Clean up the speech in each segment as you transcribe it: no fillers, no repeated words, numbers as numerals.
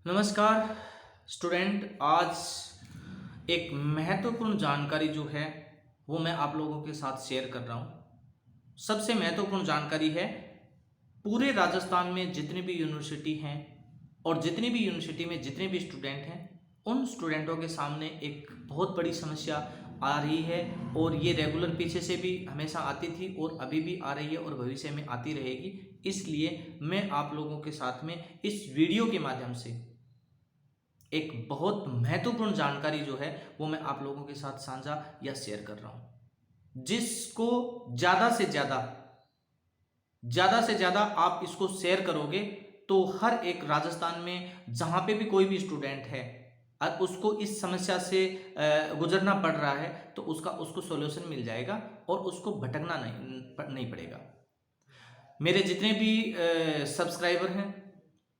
नमस्कार स्टूडेंट। आज एक महत्वपूर्ण जानकारी जो है वो मैं आप लोगों के साथ शेयर कर रहा हूँ। सबसे महत्वपूर्ण जानकारी है, पूरे राजस्थान में जितनी भी यूनिवर्सिटी हैं और जितनी भी यूनिवर्सिटी में जितने भी स्टूडेंट हैं, उन स्टूडेंटों के सामने एक बहुत बड़ी समस्या आ रही है और ये रेगुलर पीछे से भी हमेशा आती थी और अभी भी आ रही है और भविष्य में आती रहेगी। इसलिए मैं आप लोगों के साथ में इस वीडियो के माध्यम से एक बहुत महत्वपूर्ण जानकारी जो है वो मैं आप लोगों के साथ साझा या शेयर कर रहा हूं, जिसको ज्यादा से ज्यादा आप इसको शेयर करोगे तो हर एक राजस्थान में जहां पे भी कोई भी स्टूडेंट है और उसको इस समस्या से गुजरना पड़ रहा है तो उसको सॉल्यूशन मिल जाएगा और उसको भटकना नहीं पड़ेगा। मेरे जितने भी सब्सक्राइबर हैं,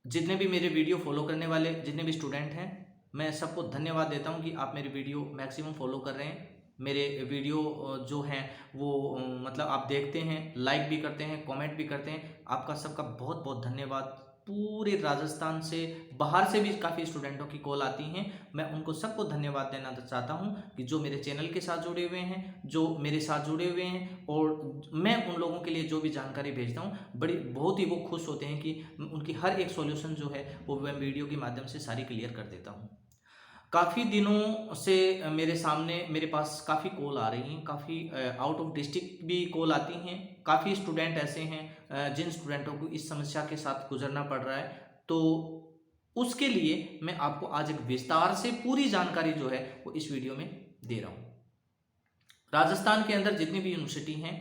जितने भी मेरे वीडियो फॉलो करने वाले जितने भी स्टूडेंट हैं, मैं सबको धन्यवाद देता हूं कि आप मेरे वीडियो मैक्सिमम फॉलो कर रहे हैं। मेरे वीडियो जो हैं वो मतलब आप देखते हैं, लाइक भी करते हैं, कमेंट भी करते हैं। आपका सबका बहुत बहुत धन्यवाद। पूरे राजस्थान से, बाहर से भी काफ़ी स्टूडेंटों की कॉल आती हैं। मैं उनको सबको धन्यवाद देना चाहता हूं कि जो मेरे चैनल के साथ जुड़े हुए हैं, जो मेरे साथ जुड़े हुए हैं, और मैं उन लोगों के लिए जो भी जानकारी भेजता हूं बहुत ही वो खुश होते हैं कि उनकी हर एक सॉल्यूशन जो है वो मैं वीडियो के माध्यम से सारी क्लियर कर देता हूं। काफ़ी दिनों से मेरे पास काफ़ी कॉल आ रही हैं, काफ़ी आउट ऑफ डिस्ट्रिक्ट भी कॉल आती हैं। काफ़ी स्टूडेंट ऐसे हैं जिन स्टूडेंटों को इस समस्या के साथ गुजरना पड़ रहा है। तो उसके लिए मैं आपको आज एक विस्तार से पूरी जानकारी जो है वो इस वीडियो में दे रहा हूँ। राजस्थान के अंदर जितनी भी यूनिवर्सिटी हैं,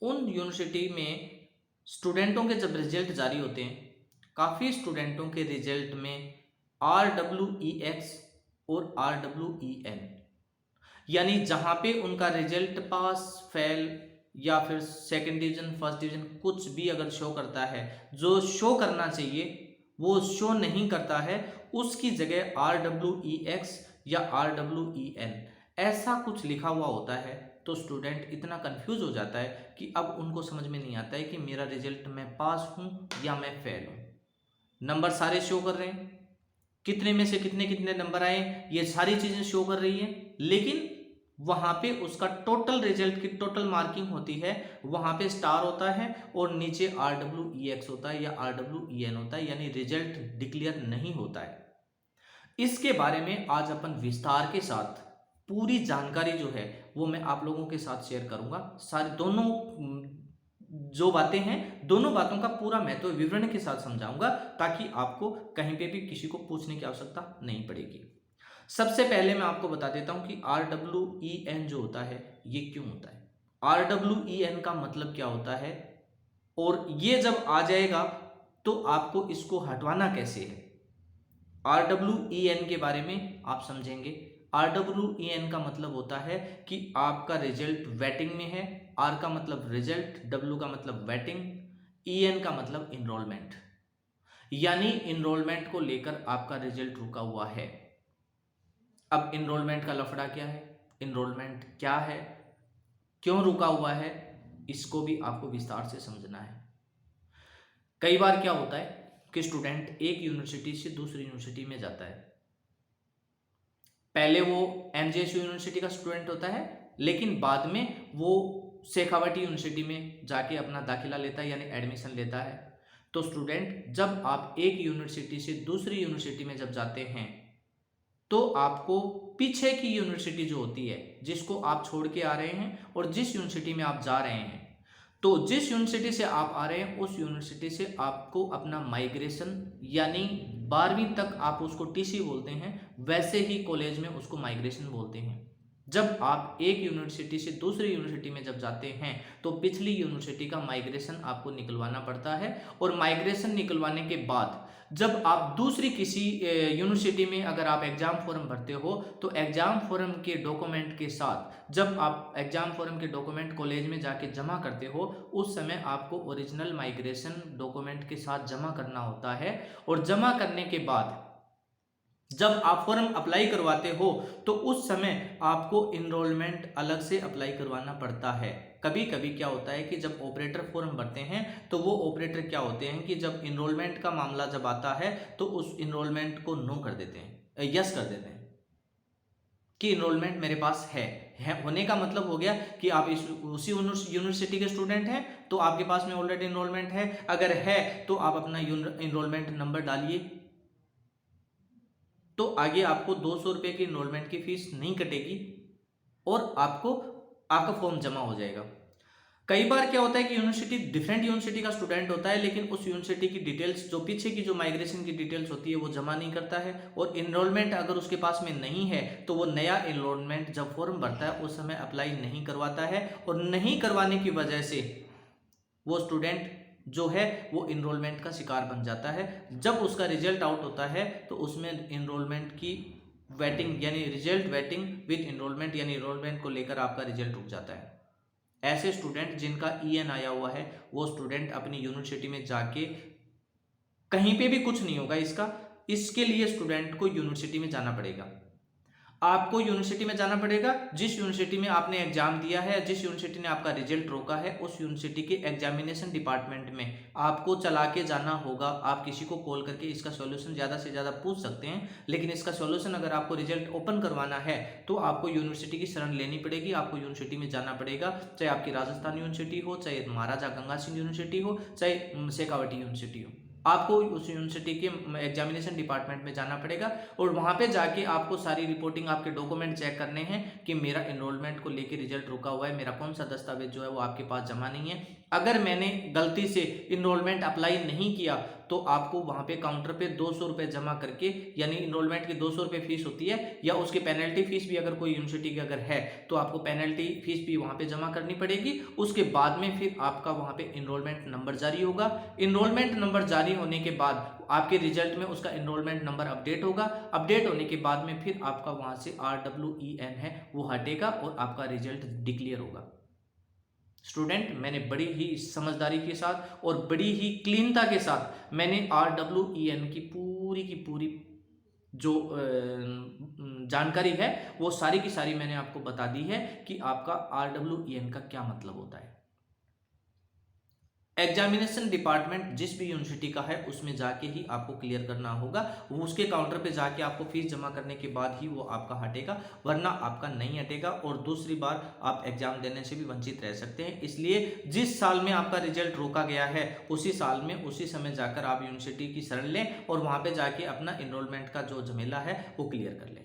उन यूनिवर्सिटी में स्टूडेंटों के जब रिजल्ट जारी होते हैं, काफ़ी स्टूडेंटों के रिजल्ट में RWEX और RWEN, यानी जहां पे उनका रिजल्ट पास फेल या फिर सेकंड डिवीजन फर्स्ट डिवीजन कुछ भी अगर शो करता है, जो शो करना चाहिए वो शो नहीं करता है, उसकी जगह RWEX या RWEN ऐसा कुछ लिखा हुआ होता है। तो स्टूडेंट इतना कंफ्यूज हो जाता है कि अब उनको समझ में नहीं आता है कि मेरा रिजल्ट मैं पास हूं या मैं फेल हूं। नंबर सारे शो कर रहे हैं, कितने में से कितने कितने नंबर आए ये सारी चीजें शो कर रही है, लेकिन वहां पे उसका टोटल रिजल्ट की टोटल मार्किंग होती है, वहां पे स्टार होता है और नीचे RWEX होता है या RWEN होता है, यानी रिजल्ट डिक्लेयर नहीं होता है। इसके बारे में आज अपन विस्तार के साथ पूरी जानकारी जो है वो मैं आप लोगों के साथ शेयर करूंगा। सारे दोनों जो बातें हैं, दोनों बातों का पूरा महत्व विवरण के साथ समझाऊंगा, ताकि आपको कहीं पे भी किसी को पूछने की आवश्यकता नहीं पड़ेगी। सबसे पहले मैं आपको बता देता हूं कि RWEN जो होता है ये क्यों होता है, RWEN का मतलब क्या होता है, और ये जब आ जाएगा तो आपको इसको हटवाना कैसे है। RWEN के बारे में आप समझेंगे। RWEN का मतलब होता है कि आपका रिजल्ट वेटिंग में है। R का मतलब रिजल्ट, W का मतलब वेटिंग, EN का मतलब इनरोलमेंट, यानी इनरोलमेंट को लेकर आपका रिजल्ट रुका हुआ है। अब इनरोलमेंट का लफड़ा क्या है, इनरोलमेंट क्या है, क्यों रुका हुआ है, इसको भी आपको विस्तार से समझना है। कई बार क्या होता है कि स्टूडेंट एक यूनिवर्सिटी से दूसरी यूनिवर्सिटी में जाता है। पहले वो MJSU यूनिवर्सिटी का स्टूडेंट होता है, लेकिन बाद में वो शेखावाटी यूनिवर्सिटी में जाके अपना दाखिला लेता है, यानी एडमिशन लेता है। तो स्टूडेंट, जब आप एक यूनिवर्सिटी से दूसरी यूनिवर्सिटी में जब जाते हैं तो आपको पीछे की यूनिवर्सिटी जो होती है, जिसको आप छोड़ के आ रहे हैं और जिस यूनिवर्सिटी में आप जा रहे हैं, तो जिस यूनिवर्सिटी से आप आ रहे हैं उस यूनिवर्सिटी से आपको अपना माइग्रेशन, यानी 12वीं तक आप उसको TC बोलते हैं, वैसे ही कॉलेज में उसको माइग्रेशन बोलते हैं। जब आप एक यूनिवर्सिटी से दूसरी यूनिवर्सिटी में जब जाते हैं तो पिछली यूनिवर्सिटी का माइग्रेशन आपको निकलवाना पड़ता है, और माइग्रेशन निकलवाने के बाद जब आप दूसरी किसी यूनिवर्सिटी में अगर आप एग्जाम फॉर्म भरते हो तो एग्जाम फॉर्म के डॉक्यूमेंट के साथ जब आप एग्जाम फॉर्म के डॉक्यूमेंट कॉलेज में जाके जमा करते हो, उस समय आपको ओरिजिनल माइग्रेशन डॉक्यूमेंट के साथ जमा करना होता है। और जमा करने के बाद जब आप फॉर्म अप्लाई करवाते हो तो उस समय आपको इनरोलमेंट अलग से अप्लाई करवाना पड़ता है। कभी कभी क्या होता है कि जब ऑपरेटर फॉर्म भरते हैं तो वो ऑपरेटर क्या होते हैं कि जब इनरोलमेंट का मामला जब आता है तो उस इनरोलमेंट को नो कर देते हैं, यस कर देते हैं कि इनरोलमेंट मेरे पास है होने का मतलब हो गया कि आप उसी यूनिवर्सिटी के स्टूडेंट हैं तो आपके पास में ऑलरेडी इनरोलमेंट है। अगर है तो आप अपना इनरोलमेंट नंबर डालिए, तो आगे आपको 200 रुपये की इनरोलमेंट की फीस नहीं कटेगी और आपका फॉर्म जमा हो जाएगा। कई बार क्या होता है कि डिफरेंट यूनिवर्सिटी का स्टूडेंट होता है, लेकिन उस यूनिवर्सिटी की डिटेल्स जो पीछे की जो माइग्रेशन की डिटेल्स होती है वो जमा नहीं करता है, और इनरोलमेंट अगर उसके पास में नहीं है तो वो नया इनरोलमेंट जब फॉर्म भरता है उस समय अप्लाई नहीं करवाता है, और नहीं करवाने की वजह से वो स्टूडेंट जो है वो इनरोलमेंट का शिकार बन जाता है। जब उसका रिजल्ट आउट होता है तो उसमें इनरोलमेंट की वेटिंग यानी रिजल्ट वेटिंग विद इनरोलमेंट यानी इनरोलमेंट को लेकर आपका रिजल्ट रुक जाता है। ऐसे स्टूडेंट जिनका EN आया हुआ है वो स्टूडेंट अपनी यूनिवर्सिटी में जाके, कहीं पे भी कुछ नहीं होगा इसके लिए स्टूडेंट को यूनिवर्सिटी में जाना पड़ेगा। आपको यूनिवर्सिटी में जाना पड़ेगा जिस यूनिवर्सिटी में आपने एग्जाम दिया है, जिस यूनिवर्सिटी ने आपका रिजल्ट रोका है, उस यूनिवर्सिटी के एग्जामिनेशन डिपार्टमेंट में आपको चला के जाना होगा। आप किसी को कॉल करके इसका सॉल्यूशन ज़्यादा से ज़्यादा पूछ सकते हैं, लेकिन इसका सॉल्यूशन अगर आपको रिजल्ट ओपन करवाना है तो आपको यूनिवर्सिटी की शरण लेनी पड़ेगी। आपको यूनिवर्सिटी में जाना पड़ेगा, चाहे आपकी राजस्थान यूनिवर्सिटी हो, चाहे महाराजा गंगा सिंह यूनिवर्सिटी हो, चाहे शेखावटी यूनिवर्सिटी हो। आपको उस यूनिवर्सिटी के एग्जामिनेशन डिपार्टमेंट में जाना पड़ेगा और वहां पे जाके आपको सारी रिपोर्टिंग, आपके डॉक्यूमेंट चेक करने हैं कि मेरा एनरोलमेंट को लेके रिजल्ट रुका हुआ है, मेरा कौन सा दस्तावेज जो है वो आपके पास जमा नहीं है। अगर मैंने गलती से इनरोलमेंट अप्लाई नहीं किया तो आपको वहां पे काउंटर पे 200 रुपये जमा करके, यानी इनरोलमेंट की 200 रुपये फीस होती है, या उसकी पेनल्टी फीस भी अगर कोई यूनिवर्सिटी की अगर है तो आपको पेनल्टी फीस भी वहां पे जमा करनी पड़ेगी। उसके बाद में फिर आपका वहां पे इनरोलमेंट नंबर जारी होगा। इनरोलमेंट नंबर जारी होने के बाद आपके रिजल्ट में उसका इनरोलमेंट नंबर अपडेट होगा। अपडेट होने के बाद में फिर आपका वहां से RWEN है वो हटेगा और आपका रिजल्ट डिक्लेयर होगा। स्टूडेंट, मैंने बड़ी ही समझदारी के साथ और बड़ी ही क्लीनता के साथ मैंने RWEN की पूरी जो जानकारी है वो सारी की सारी मैंने आपको बता दी है कि आपका RWEN का क्या मतलब होता है। एग्जामिनेशन डिपार्टमेंट जिस भी यूनिवर्सिटी का है उसमें जाके ही आपको क्लियर करना होगा। वो उसके काउंटर पे जाके आपको फीस जमा करने के बाद ही वो आपका हटेगा, वरना आपका नहीं हटेगा और दूसरी बार आप एग्जाम देने से भी वंचित रह सकते हैं। इसलिए जिस साल में आपका रिजल्ट रोका गया है उसी साल में उसी समय जाकर आप यूनिवर्सिटी की शरण लें और वहां पर जाके अपना इनरोलमेंट का जो झमेला है वो क्लियर कर लें।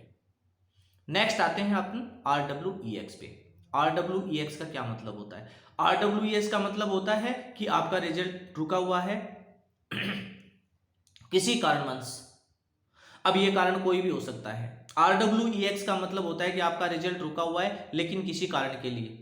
नेक्स्ट आते हैं अपन RWEX पे। RWEX का क्या मतलब होता है? RWEX का मतलब होता है कि आपका रिजल्ट रुका हुआ है किसी कारणवश। अब ये कारण कोई भी हो सकता है। RWEX का मतलब होता है कि आपका रिजल्ट रुका हुआ है लेकिन किसी कारण के लिए।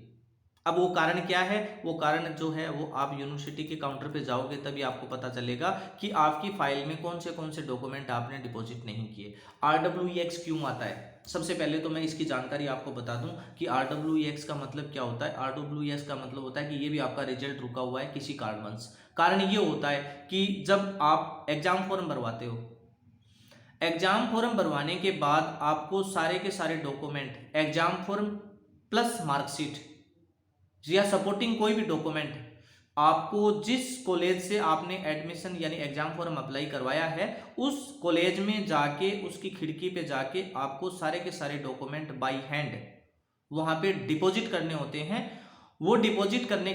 अब वो कारण क्या है? वो कारण जो है वो आप यूनिवर्सिटी के काउंटर पे जाओगे तभी आपको पता चलेगा कि आपकी फाइल में कौन से डॉक्यूमेंट आपने डिपॉजिट नहीं किए। RWEX क्यों आता है? सबसे पहले तो मैं इसकी जानकारी आपको बता दूं कि RWEX का मतलब क्या होता है। RWEX का मतलब होता है कि ये भी आपका रिजल्ट रुका हुआ है किसी कारणवश। कारण ये होता है कि जब आप एग्जाम फॉर्म भरवाते हो, एग्जाम फॉर्म भरवाने के बाद आपको सारे के सारे document, exam form plus marksheet या सपोर्टिंग कोई भी डॉक्यूमेंट, आपको जिस कॉलेज से आपने एडमिशन यानी एग्जाम फॉर्म अप्लाई करवाया है उस कॉलेज में जाके उसकी खिड़की पे जाके आपको सारे के सारे डॉक्यूमेंट बाय हैंड वहां पे डिपॉजिट करने होते हैं। वो डिपॉजिट करने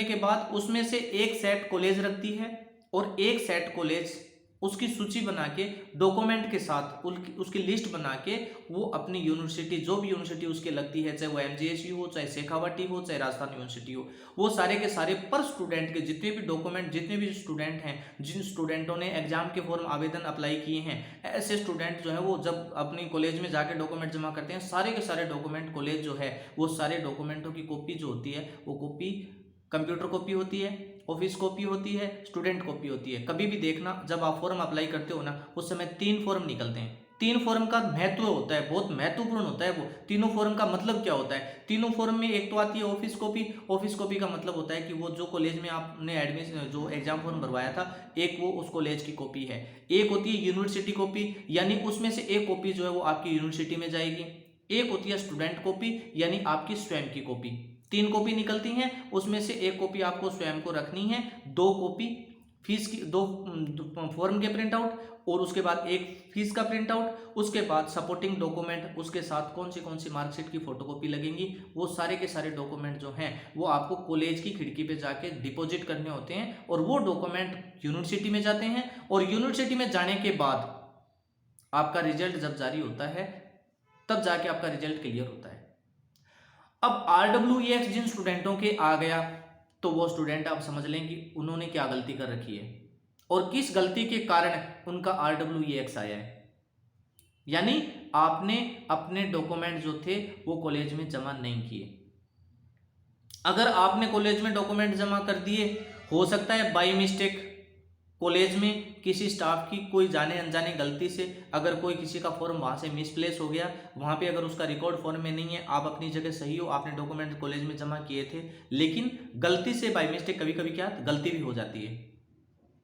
के बाद उसमें से एक सेट कॉलेज रखती है और एक सेट कॉलेज उसकी सूची बना के डॉक्यूमेंट के साथ उसकी लिस्ट बना के वो अपनी यूनिवर्सिटी, जो भी यूनिवर्सिटी उसके लगती है, चाहे वो MGSU हो, चाहे शेखावटी हो, चाहे राजस्थान यूनिवर्सिटी हो, वो सारे के सारे पर स्टूडेंट के जितने भी डॉक्यूमेंट, जितने भी स्टूडेंट हैं, जिन स्टूडेंटों ने एग्जाम के फॉर्म आवेदन अप्लाई किए हैं, ऐसे स्टूडेंट जो है वो जब अपनी कॉलेज में जाके डॉक्यूमेंट जमा करते हैं, सारे के सारे डॉक्यूमेंट कॉलेज जो है वो सारे डॉक्यूमेंटों की कॉपी जो होती है वो कॉपी कंप्यूटर कॉपी होती है, ऑफिस कॉपी होती है, स्टूडेंट कॉपी होती है। कभी भी देखना जब आप फॉर्म अप्लाई करते हो ना उस समय 3 फॉर्म निकलते हैं। 3 फॉर्म का महत्व होता है, बहुत महत्वपूर्ण होता है वो। तीनों फॉर्म का मतलब क्या होता है? तीनों फॉर्म में एक तो आती है ऑफिस कॉपी। ऑफिस कॉपी का मतलब होता है कि वो जो कॉलेज में आपने एडमिशन जो एग्जाम फॉर्म भरवाया था, एक वो उस कॉलेज की कॉपी है। एक होती है यूनिवर्सिटी कॉपी, यानी उसमें से एक कॉपी जो है वो आपकी यूनिवर्सिटी में जाएगी। एक होती है स्टूडेंट कॉपी यानी आपकी स्वयं की कॉपी, 3 कॉपी निकलती हैं, उसमें से एक कॉपी आपको स्वयं को रखनी है, 2 कॉपी फीस की, 2 फॉर्म के प्रिंट आउट और उसके बाद एक फीस का प्रिंट आउट, उसके बाद सपोर्टिंग डॉक्यूमेंट, उसके साथ कौन सी मार्कशीट की फोटोकॉपी लगेंगी, वो सारे के सारे डॉक्यूमेंट जो हैं वो आपको कॉलेज की खिड़की पे जाके डिपॉजिट करने होते हैं और वो डॉक्यूमेंट यूनिवर्सिटी में जाते हैं और यूनिवर्सिटी में जाने के बाद आपका रिजल्ट जब जारी होता है तब जाके आपका रिजल्ट क्लियर होता है। अब RWEX जिन स्टूडेंटों के आ गया तो वो स्टूडेंट आप समझ लें कि उन्होंने क्या गलती कर रखी है और किस गलती के कारण उनका RWEX आया है। यानी आपने अपने डॉक्यूमेंट जो थे वो कॉलेज में जमा नहीं किए। अगर आपने कॉलेज में डॉक्यूमेंट जमा कर दिए, हो सकता है बाय मिस्टेक कॉलेज में किसी स्टाफ की कोई जाने अनजाने गलती से अगर कोई किसी का फॉर्म वहां से मिसप्लेस हो गया, वहां पे अगर उसका रिकॉर्ड फॉर्म में नहीं है, आप अपनी जगह सही हो, आपने डॉक्यूमेंट कॉलेज में जमा किए थे, लेकिन गलती से बाय मिस्टेक कभी कभी क्या गलती भी हो जाती है।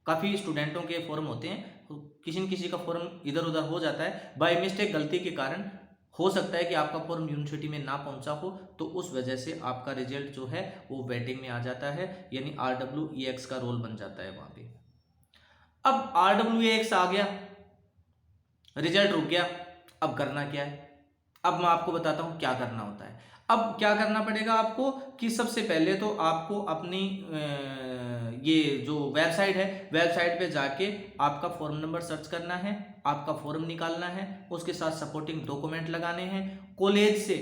काफ़ी स्टूडेंटों के फॉर्म होते हैं, किसी न किसी का फॉर्म इधर उधर हो जाता है, बाय मिस्टेक गलती के कारण हो सकता है कि आपका फॉर्म यूनिवर्सिटी में ना पहुंचा हो, तो उस वजह से आपका रिजल्ट जो है वो वेटिंग में आ जाता है, यानी RWEX का रोल बन जाता है वहां पे। अब RWEX आ गया, रिजल्ट रुक गया, अब करना क्या है? अब मैं आपको बताता हूं क्या करना होता है। अब क्या करना पड़ेगा आपको कि सबसे पहले तो आपको अपनी ये जो वेबसाइट है, वेबसाइट पे जाके आपका फॉर्म नंबर सर्च करना है, आपका फॉर्म निकालना है, उसके साथ सपोर्टिंग डॉक्यूमेंट लगाने हैं। कॉलेज से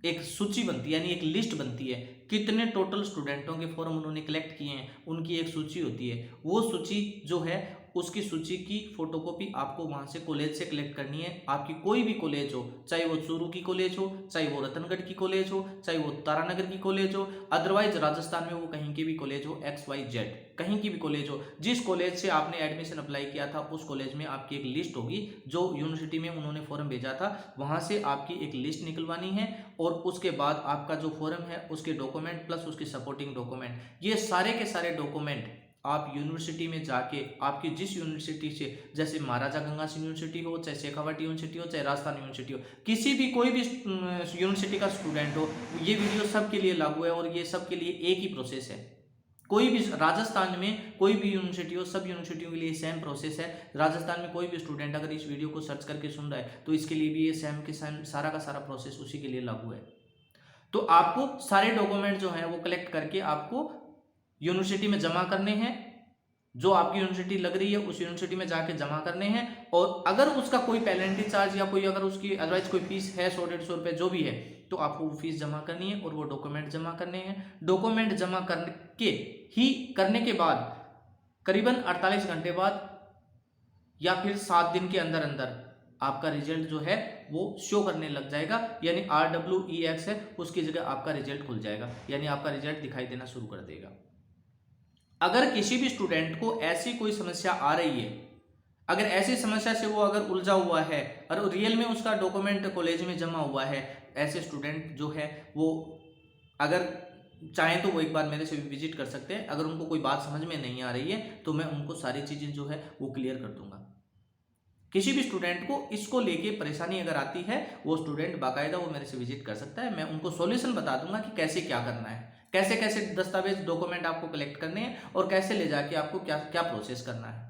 एक सूची बनती है, यानी एक लिस्ट बनती है, कितने टोटल स्टूडेंटों के फॉर्म उन्होंने कलेक्ट किए हैं, उनकी एक सूची होती है। वो सूची जो है उसकी सूची की फोटोकॉपी आपको वहां से कॉलेज से कलेक्ट करनी है। आपकी कोई भी कॉलेज हो, चाहे वो चूरू की कॉलेज हो, चाहे वो रतनगढ़ की कॉलेज हो, चाहे वो तारानगर की कॉलेज हो, अदरवाइज राजस्थान में वो कहीं की भी कॉलेज हो, XYZ कहीं की भी कॉलेज हो, जिस कॉलेज से आपने एडमिशन अप्लाई किया था उस कॉलेज में आपकी एक लिस्ट होगी, जो यूनिवर्सिटी में उन्होंने फॉर्म भेजा था वहां से आपकी एक लिस्ट निकलवानी है और उसके बाद आपका जो फॉर्म है उसके डॉक्यूमेंट प्लस उसके सपोर्टिंग डॉक्यूमेंट, ये सारे के सारे डॉक्यूमेंट आप यूनिवर्सिटी में जाके आपकी जिस यूनिवर्सिटी से, जैसे महाराजा गंगा यूनिवर्सिटी हो, चाहे शेखावाटी यूनिवर्सिटी हो, चाहे राजस्थान यूनिवर्सिटी हो, किसी भी कोई भी यूनिवर्सिटी का स्टूडेंट हो, ये वीडियो सबके लिए लागू है और ये सबके लिए एक ही प्रोसेस है। कोई भी राजस्थान में कोई भी यूनिवर्सिटी हो, सब यूनिवर्सिटियों के लिए सेम प्रोसेस है। राजस्थान में कोई भी स्टूडेंट अगर इस वीडियो को सर्च करके सुन रहा है तो इसके लिए भी ये सेम के सेम सारा का सारा प्रोसेस उसी के लिए लागू है। तो आपको सारे डॉक्यूमेंट जो हैं वो कलेक्ट करके आपको यूनिवर्सिटी में जमा करने हैं, जो आपकी यूनिवर्सिटी लग रही है उस यूनिवर्सिटी में जाके जमा करने हैं। और अगर उसका कोई पेनल्टी चार्ज या कोई अगर उसकी अदरवाइज कोई फीस है 100-150 रुपये जो भी है, तो आपको वो फीस जमा करनी है और वो डॉक्यूमेंट जमा करने हैं। डॉक्यूमेंट जमा करने के बाद करीबन 48 घंटे बाद या फिर 7 दिन के अंदर अंदर आपका रिजल्ट जो है वो शो करने लग जाएगा, यानी RWEX है उसकी जगह आपका रिजल्ट खुल जाएगा, यानी आपका रिजल्ट दिखाई देना शुरू कर देगा। अगर किसी भी स्टूडेंट को ऐसी कोई समस्या आ रही है, अगर ऐसी समस्या से वो अगर उलझा हुआ है और रियल में उसका डॉक्यूमेंट कॉलेज में जमा हुआ है, ऐसे स्टूडेंट जो है वो अगर चाहें तो वो एक बार मेरे से विजिट कर सकते हैं। अगर उनको कोई बात समझ में नहीं आ रही है तो मैं उनको सारी चीज़ें जो है वो क्लियर कर दूंगा। किसी भी स्टूडेंट को इसको लेके परेशानी अगर आती है, वो स्टूडेंट बाकायदा वो मेरे से विजिट कर सकता है। मैं उनको सॉल्यूशन बता दूंगा कि कैसे क्या करना है, कैसे कैसे दस्तावेज डॉक्यूमेंट आपको कलेक्ट करने हैं और कैसे ले जाके आपको क्या क्या प्रोसेस करना है।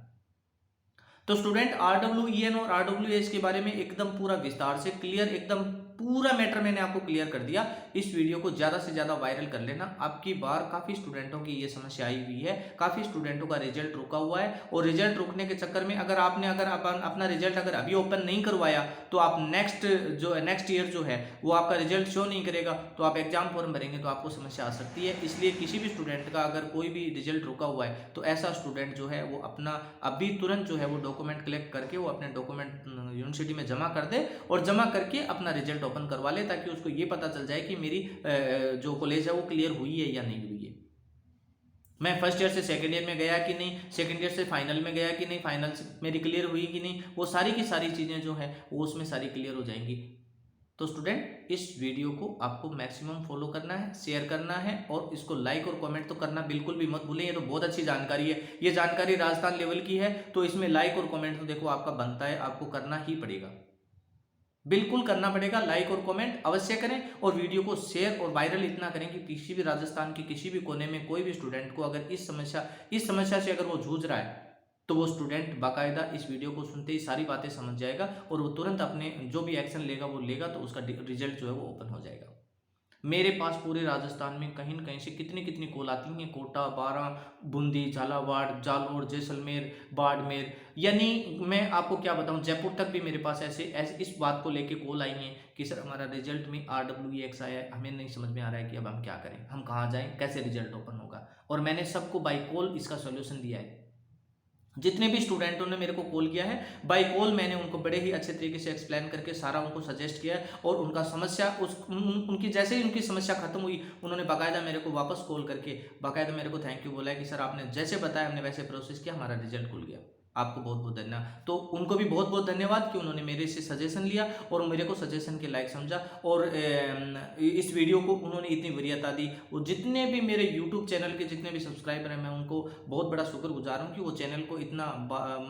तो स्टूडेंट RWEN और RWES के बारे में एकदम पूरा विस्तार से क्लियर, एकदम पूरा मैटर मैंने आपको क्लियर कर दिया। इस वीडियो को ज़्यादा से ज़्यादा वायरल कर लेना। आपकी बार काफ़ी स्टूडेंटों की ये समस्या आई हुई है, काफ़ी स्टूडेंटों का रिजल्ट रुका हुआ है और रिजल्ट रुकने के चक्कर में अगर आपने अपना रिजल्ट अगर अभी ओपन नहीं करवाया तो आप नेक्स्ट ईयर जो है वो आपका रिजल्ट शो नहीं करेगा, तो आप एग्जाम फॉर्म भरेंगे तो आपको समस्या आ सकती है। इसलिए किसी भी स्टूडेंट का अगर कोई भी रिजल्ट रुका हुआ है तो ऐसा स्टूडेंट जो है वो अपना अभी तुरंत जो है वो डॉक्यूमेंट कलेक्ट करके वो अपने डॉक्यूमेंट यूनिवर्सिटी में जमा कर दे और जमा करके अपना रिजल्ट ओपन करवा ले, ताकि उसको ये पता चल जाए कि मेरी जो कॉलेज है वो क्लियर हुई है या नहीं हुई है, मैं फर्स्ट ईयर से सेकंड ईयर में गया कि नहीं, सेकंड ईयर से फाइनल में गया कि नहीं, फाइनल से मेरी क्लियर हुई कि नहीं, वो सारी की सारी चीज़ें जो है वो उसमें सारी क्लियर हो जाएंगी। तो स्टूडेंट इस वीडियो को आपको मैक्सिमम फॉलो करना है, शेयर करना है और इसको लाइक और कमेंट तो करना बिल्कुल भी मत भूलें। ये तो बहुत अच्छी जानकारी है, ये जानकारी राजस्थान लेवल की है, तो इसमें लाइक और कमेंट तो देखो आपका बनता है, आपको करना ही पड़ेगा। बिल्कुल करना पड़ेगा, लाइक और कमेंट अवश्य करें और वीडियो को शेयर और वायरल इतना करें कि किसी भी राजस्थान के किसी भी कोने में कोई भी स्टूडेंट को अगर इस समस्या से अगर वो जूझ रहा है तो वो स्टूडेंट बाकायदा इस वीडियो को सुनते ही सारी बातें समझ जाएगा और वो तुरंत अपने जो भी एक्शन लेगा वो लेगा, तो उसका रिजल्ट जो है वो ओपन हो जाएगा। मेरे पास पूरे राजस्थान में कहीं न कहीं से कितनी कितनी कॉल आती हैं, कोटा, बारां, बूंदी, झालावाड़, जालौर, जैसलमेर, बाड़मेर, यानी मैं आपको क्या बताऊं, जयपुर तक भी मेरे पास ऐसे ऐसे इस बात को लेके कॉल आई हैं कि सर हमारा रिजल्ट में RWEX आया है, हमें नहीं समझ में आ रहा है कि अब हम क्या करें, हम कहाँ जाएं, कैसे रिजल्ट ओपन होगा। और मैंने सबको बाई कॉल इसका सोल्यूशन दिया है। जितने भी स्टूडेंटों ने मेरे को कॉल किया है बाय कॉल, मैंने उनको बड़े ही अच्छे तरीके से एक्सप्लेन करके सारा उनको सजेस्ट किया है और उनका समस्या उनकी जैसे ही उनकी समस्या खत्म हुई, उन्होंने बाकायदा मेरे को वापस कॉल करके बाकायदा मेरे को थैंक यू बोला है कि सर आपने जैसे बताया हमने वैसे प्रोसेस किया, हमारा रिजल्ट खुल गया। आपको बहुत बहुत धन्यवाद। तो उनको भी बहुत बहुत धन्यवाद कि उन्होंने मेरे से सजेशन लिया और मेरे को सजेशन के लायक समझा और इस वीडियो को उन्होंने इतनी वरीयता दी। वो जितने भी मेरे यूट्यूब चैनल के जितने भी सब्सक्राइबर हैं, मैं उनको बहुत बड़ा शुक्रगुजार हूँ कि वो चैनल को इतना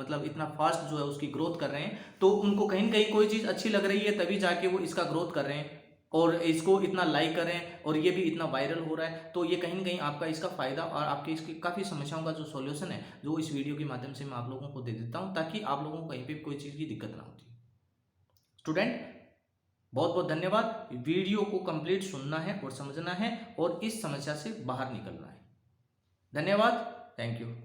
मतलब इतना फास्ट जो है उसकी ग्रोथ कर रहे हैं। तो उनको कहीं ना कहीं कोई चीज़ अच्छी लग रही है तभी जाके वो इसका ग्रोथ कर रहे हैं और इसको इतना लाइक करें और ये भी इतना वायरल हो रहा है। तो ये कहीं ना कहीं आपका इसका फ़ायदा और आपके इसकी काफ़ी समस्याओं का जो सॉल्यूशन है जो इस वीडियो के माध्यम से मैं आप लोगों को दे देता हूँ, ताकि आप लोगों को कहीं पे कोई चीज़ की दिक्कत ना होती। स्टूडेंट बहुत बहुत धन्यवाद। वीडियो को कंप्लीट सुनना है और समझना है और इस समस्या से बाहर निकलना है। धन्यवाद। Thank you.